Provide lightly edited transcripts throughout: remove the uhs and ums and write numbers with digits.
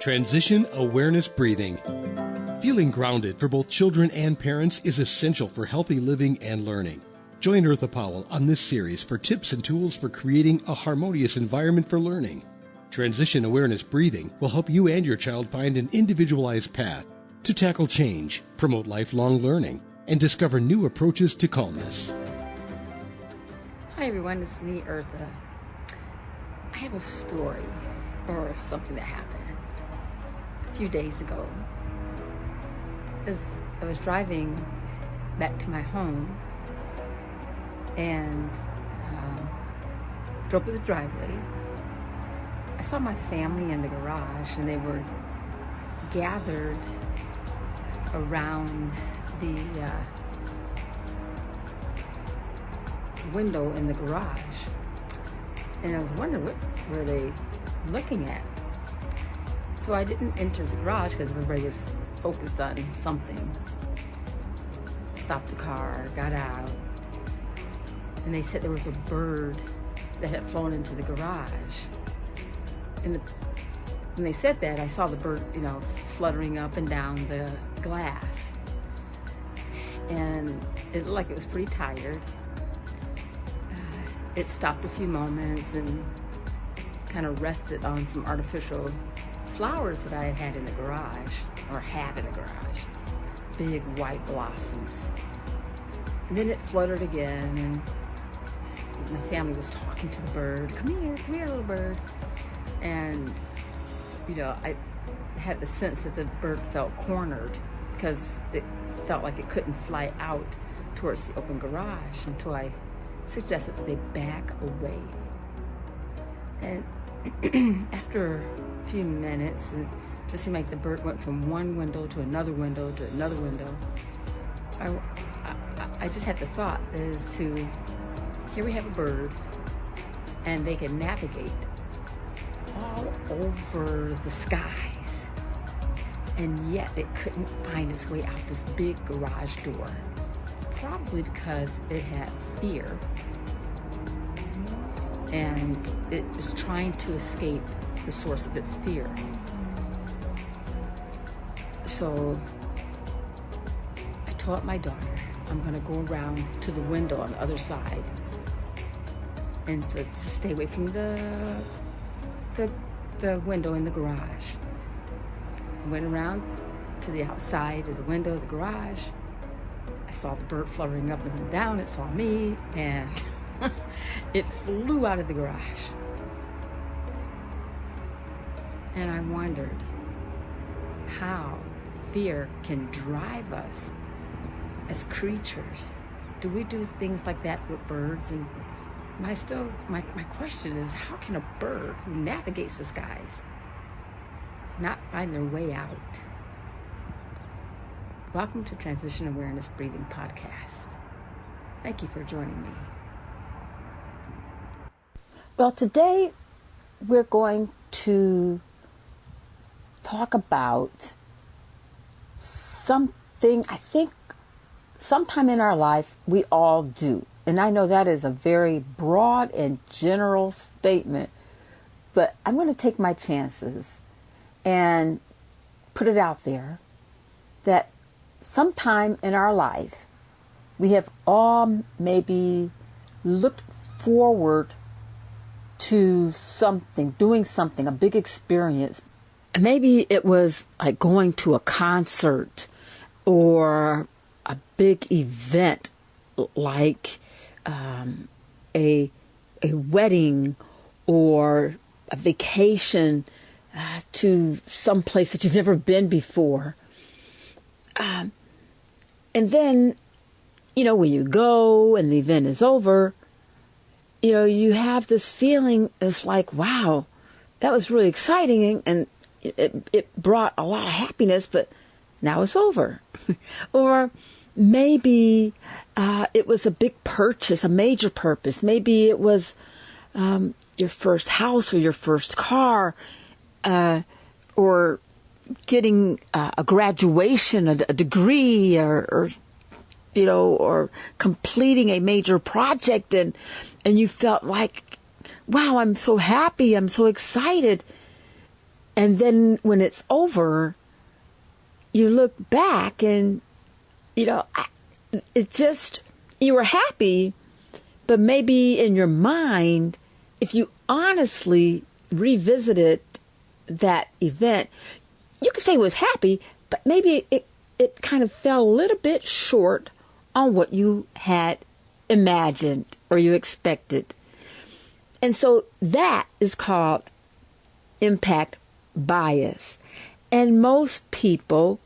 Transition Awareness Breathing. Feeling grounded for both children and parents is essential for healthy living and learning. Join Eartha Powell on this series for tips and tools for creating a harmonious environment for learning. Transition Awareness Breathing will help you and your child find an individualized path to tackle change, promote lifelong learning, and discover new approaches to calmness. Hi everyone, it's me, Eartha. I have a story or something that happened a few days ago. As I was driving back to my home and drove to the driveway, I saw my family in the garage and they were gathered around the window in the garage. And I was wondering, what were they looking at? So I didn't enter the garage because everybody was focused on something. Stopped the car, got out, and they said there was a bird that had flown into the garage. And when they said that, I saw the bird, fluttering up and down the glass. And it looked like it was pretty tired. It stopped a few moments and kind of rested on some artificial flowers that I had in the garage, or have in the garage. Big white blossoms. And then it fluttered again, and my family was talking to the bird. Come here, little bird. And, I had the sense that the bird felt cornered because it felt like it couldn't fly out towards the open garage until I suggested that they back away. And after a few minutes, it just seemed like the bird went from one window to another window to another window. I just had the thought as to, here we have a bird, and they can navigate all over the skies, and yet it couldn't find its way out this big garage door, probably because it had fear, and it was trying to escape the source of its fear. So I told my daughter, I'm going to go around to the window on the other side, and to stay away from the window in the garage. I went around to the outside of the window of the garage. I saw the bird fluttering up and down. It saw me, and it flew out of the garage. And I wondered how fear can drive us as creatures. Do we do things like that with birds? And my question is, how can a bird who navigates the skies not find their way out? Welcome to Transition Awareness Breathing Podcast. Thank you for joining me. Well, today we're going to talk about something I think sometime in our life we all do. And I know that is a very broad and general statement, but I'm going to take my chances and put it out there that sometime in our life we have all maybe looked forward to something, doing something, a big experience. Maybe it was like going to a concert or a big event like a wedding or a vacation to some place that you've never been before. And then, when you go and the event is over, you have this feeling, it's like, wow, that was really exciting, and it brought a lot of happiness, but now it's over. Or maybe it was a big purchase, a major purpose. Maybe it was your first house or your first car, or getting a graduation, a degree, or completing a major project, and you felt like, wow, I'm so happy, I'm so excited. And then when it's over, you look back and, you were happy, but maybe in your mind, if you honestly revisited that event, you could say it was happy, but maybe it kind of fell a little bit short on what you had imagined or you expected. And so that is called impact bias. And most people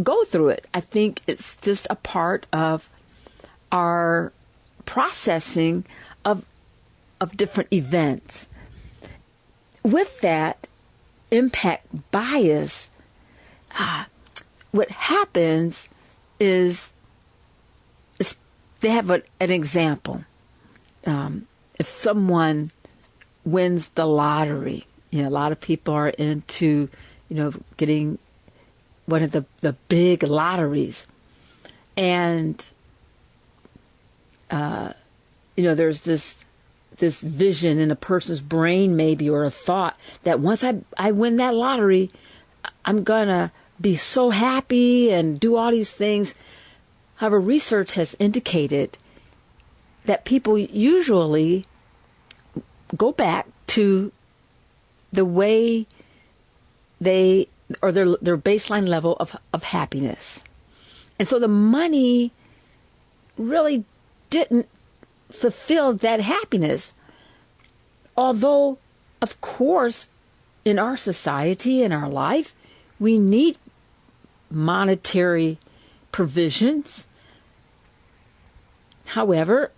go through it. I think it's just a part of our processing of different events. With that impact bias, what happens is they have an example. If someone wins the lottery, a lot of people are into, getting one of the big lotteries. And, there's this vision in a person's brain maybe, or a thought that once I win that lottery, I'm going to be so happy and do all these things. However, research has indicated that people usually go back to the way their baseline level of happiness. And so the money really didn't fulfill that happiness. Although, of course, in our society, in our life, we need monetary provisions. However,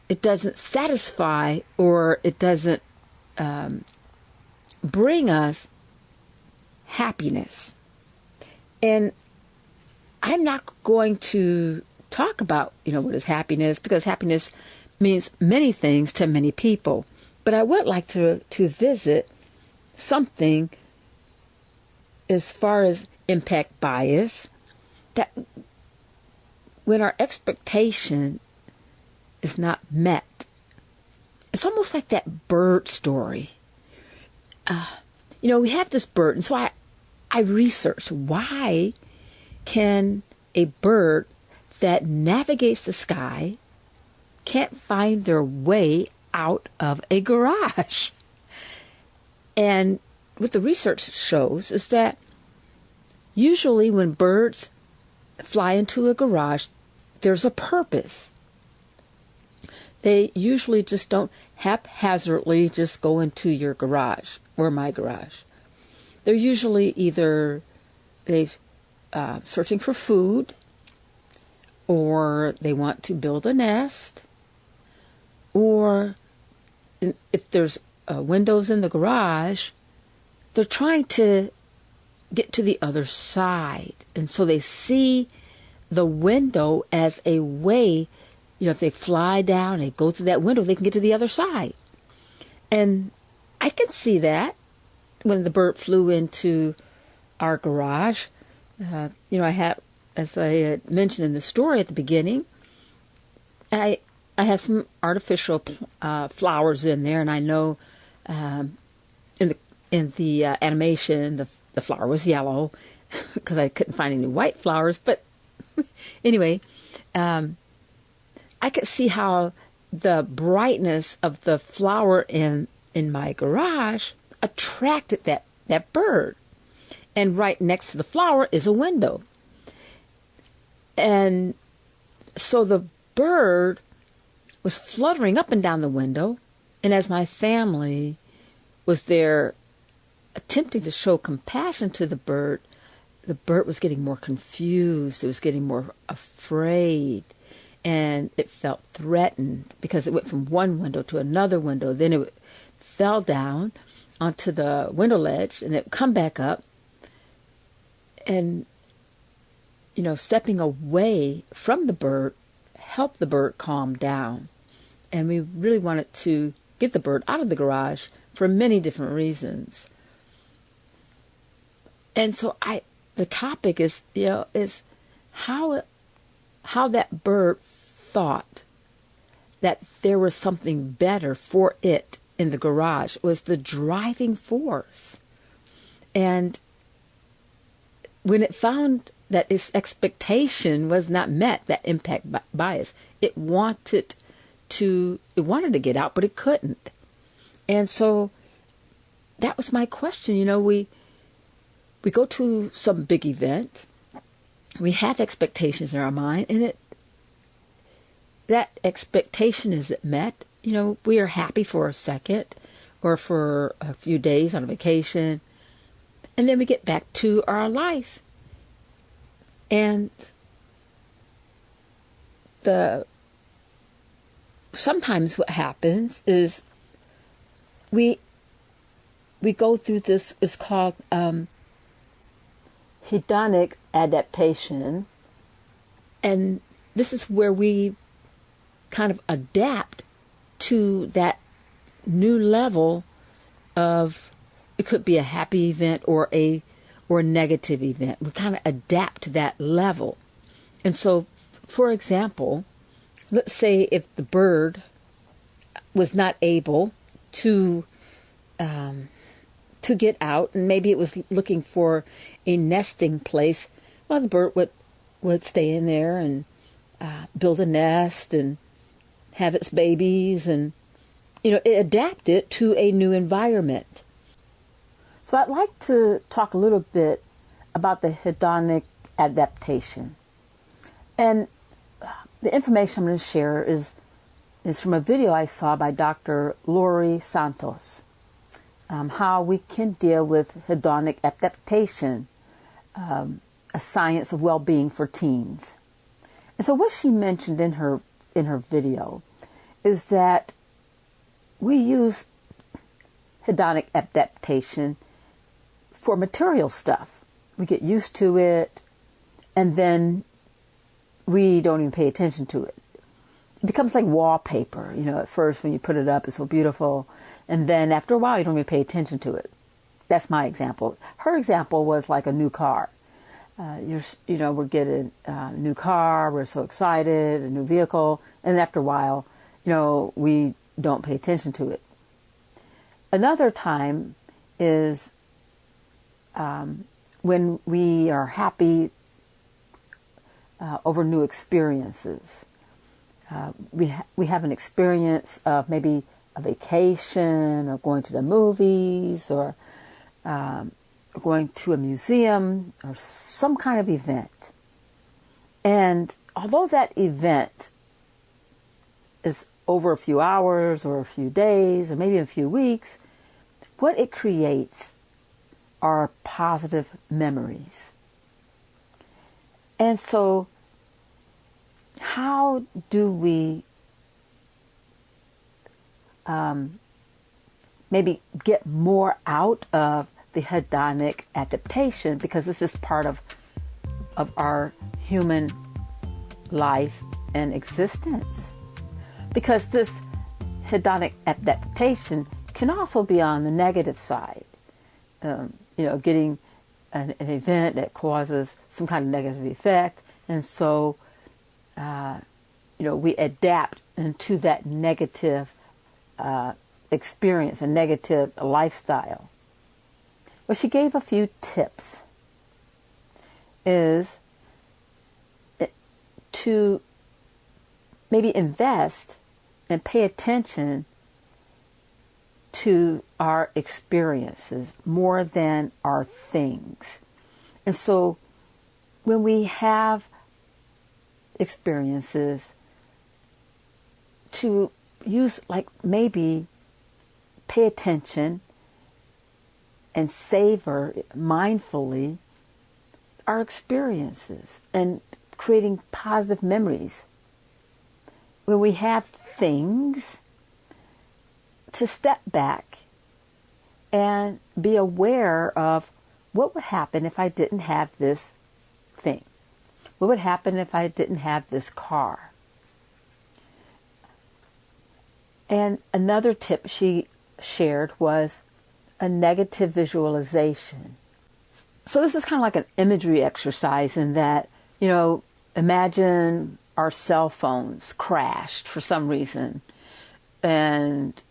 it doesn't satisfy, or it doesn't bring us happiness. And I'm not going to talk about, what is happiness, because happiness means many things to many people. But I would like to visit something as far as impact bias, that when our expectation is not met, it's almost like that bird story. We have this bird, and so I researched, why can a bird that navigates the sky can't find their way out of a garage? And what the research shows is that usually when birds fly into a garage, there's a purpose. They usually just don't haphazardly just go into your garage or my garage. They're usually either searching for food, or they want to build a nest, or if there's windows in the garage, they're trying to get to the other side. And so they see the window as a way, if they fly down and go through that window, they can get to the other side. And I can see that when the bird flew into our garage. I had, as I had mentioned in the story at the beginning, I have some artificial flowers in there, and I know in the animation the flower was yellow because I couldn't find any white flowers. But anyway, I could see how the brightness of the flower in my garage attracted that bird. And right next to the flower is a window. And so the bird was fluttering up and down the window. And as my family was there attempting to show compassion to the bird was getting more confused. It was getting more afraid. And it felt threatened because it went from one window to another window. Then it fell down onto the window ledge, and it would come back up. And, stepping away from the bird helped the bird calm down. And we really wanted to get the bird out of the garage for many different reasons. And so the topic is how that bird thought that there was something better for it in the garage was the driving force. And when it found that its expectation was not met, that impact bias, it wanted to get out, but it couldn't. And so that was my question. We go to some big event, we have expectations in our mind, and that expectation isn't met. We are happy for a second or for a few days on a vacation, and then we get back to our life. And sometimes what happens is we go through this, it's called hedonic adaptation, and this is where we kind of adapt to that new level of, it could be a happy event or a negative event. We kind of adapt to that level. And so, for example, let's say if the bird was not able to get out, and maybe it was looking for a nesting place, well, the bird would stay in there and build a nest and have its babies, and it adapted to a new environment. So I'd like to talk a little bit about the hedonic adaptation. And the information I'm going to share is from a video I saw by Dr. Lori Santos, how we can deal with hedonic adaptation, a science of well-being for teens. And so what she mentioned in her video is that we use hedonic adaptation for material stuff. We get used to it, and then we don't even pay attention to it. It becomes like wallpaper. At first when you put it up, it's so beautiful, and then after a while you don't even pay attention to it. That's my example. Her example was like a new car. We're getting a new car, we're so excited, a new vehicle, and after a while, we don't pay attention to it. Another time is when we are happy over new experiences. We have an experience of maybe a vacation, or going to the movies, or going to a museum, or some kind of event. And although that event is over a few hours or a few days or maybe a few weeks, what it creates are positive memories. And so how do we maybe get more out of the hedonic adaptation, because this is part of our human life and existence? Because this hedonic adaptation can also be on the negative side. Getting an event that causes some kind of negative effect, and so we adapt into that negative experience, a negative lifestyle. Well, she gave a few tips. Is to maybe invest and pay attention to our experiences more than our things. And so when we have experiences, to use, like, maybe pay attention and savor mindfully our experiences and creating positive memories. When we have things, to step back and be aware of what would happen if I didn't have this thing. What would happen if I didn't have this car? And another tip she shared was a negative visualization. So this is kind of like an imagery exercise in that, imagine our cell phones crashed for some reason, and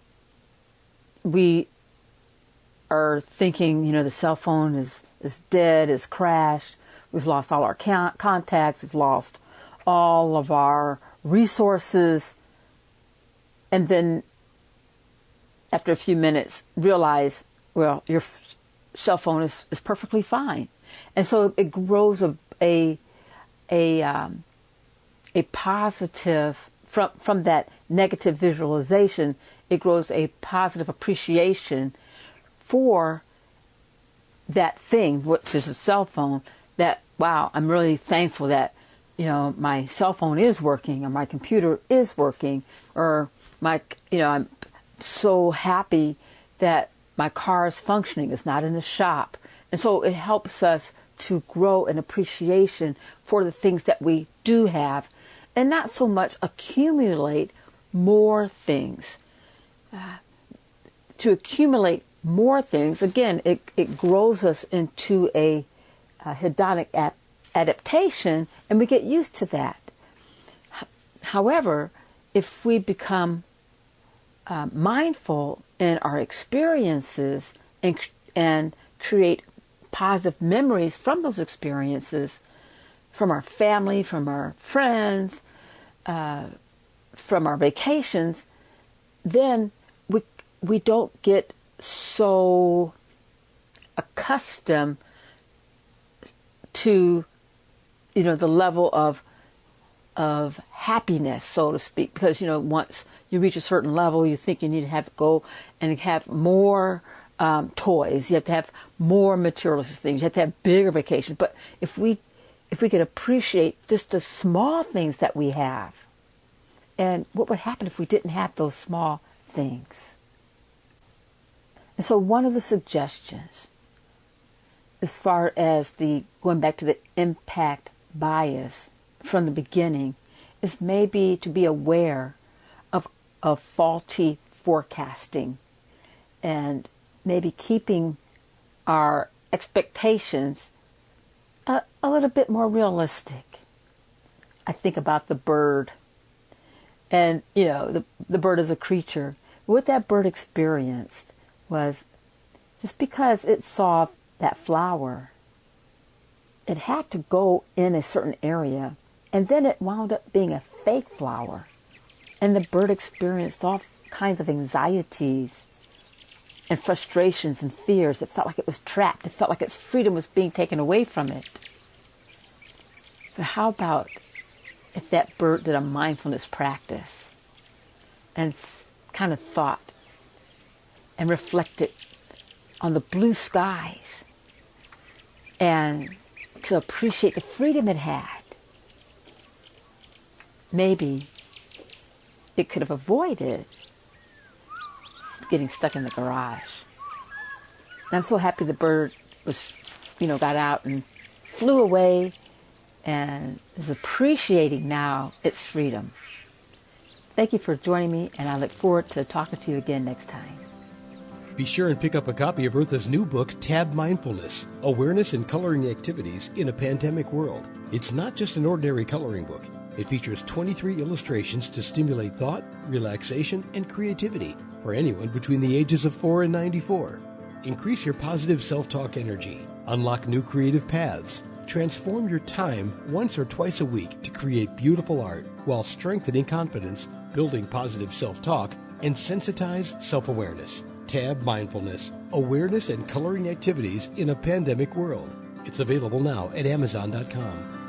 we are thinking, the cell phone is dead, is crashed. We've lost all our contacts. We've lost all of our resources. And then after a few minutes, realize, well, your cell phone is perfectly fine. And so it grows a positive, from that negative visualization, it grows a positive appreciation for that thing, which is a cell phone, that, wow, I'm really thankful that, my cell phone is working, or my computer is working, or I'm so happy that my car is functioning, it's not in the shop. And so it helps us to grow an appreciation for the things that we do have, and not so much accumulate more things. To accumulate more things, again, it grows us into a hedonic adaptation, and we get used to that. However, if we become mindful in our experiences and create positive memories from those experiences, from our family, from our friends, from our vacations, then we don't get so accustomed to the level of happiness, so to speak, because once you reach a certain level, you think you need to go and have more toys. You have to have more materialistic things. You have to have bigger vacations. But if we could appreciate just the small things that we have, and what would happen if we didn't have those small things? And so one of the suggestions, as far as going back to the impact bias from the beginning, is maybe to be aware of faulty forecasting, and maybe keeping our expectations a little bit more realistic. I think about the bird, and the bird is a creature. What that bird experienced was, just because it saw that flower, it had to go in a certain area, and then it wound up being a fake flower. And the bird experienced all kinds of anxieties and frustrations and fears. It felt like it was trapped. It felt like its freedom was being taken away from it. But how about if that bird did a mindfulness practice and kind of thought and reflected on the blue skies and to appreciate the freedom it had? Maybe it could have avoided getting stuck in the garage. And I'm so happy the bird was, got out and flew away and is appreciating now its freedom. Thank you for joining me, and I look forward to talking to you again next time. Be sure and pick up a copy of Eartha's new book, Tab Mindfulness, Awareness and Coloring Activities in a Pandemic World. It's not just an ordinary coloring book. It features 23 illustrations to stimulate thought, relaxation, and creativity for anyone between the ages of 4 and 94. Increase your positive self-talk energy, unlock new creative paths, transform your time once or twice a week to create beautiful art while strengthening confidence, building positive self-talk, and sensitize self-awareness. Tab Mindfulness, Awareness and Coloring Activities in a Pandemic World. It's available now at Amazon.com.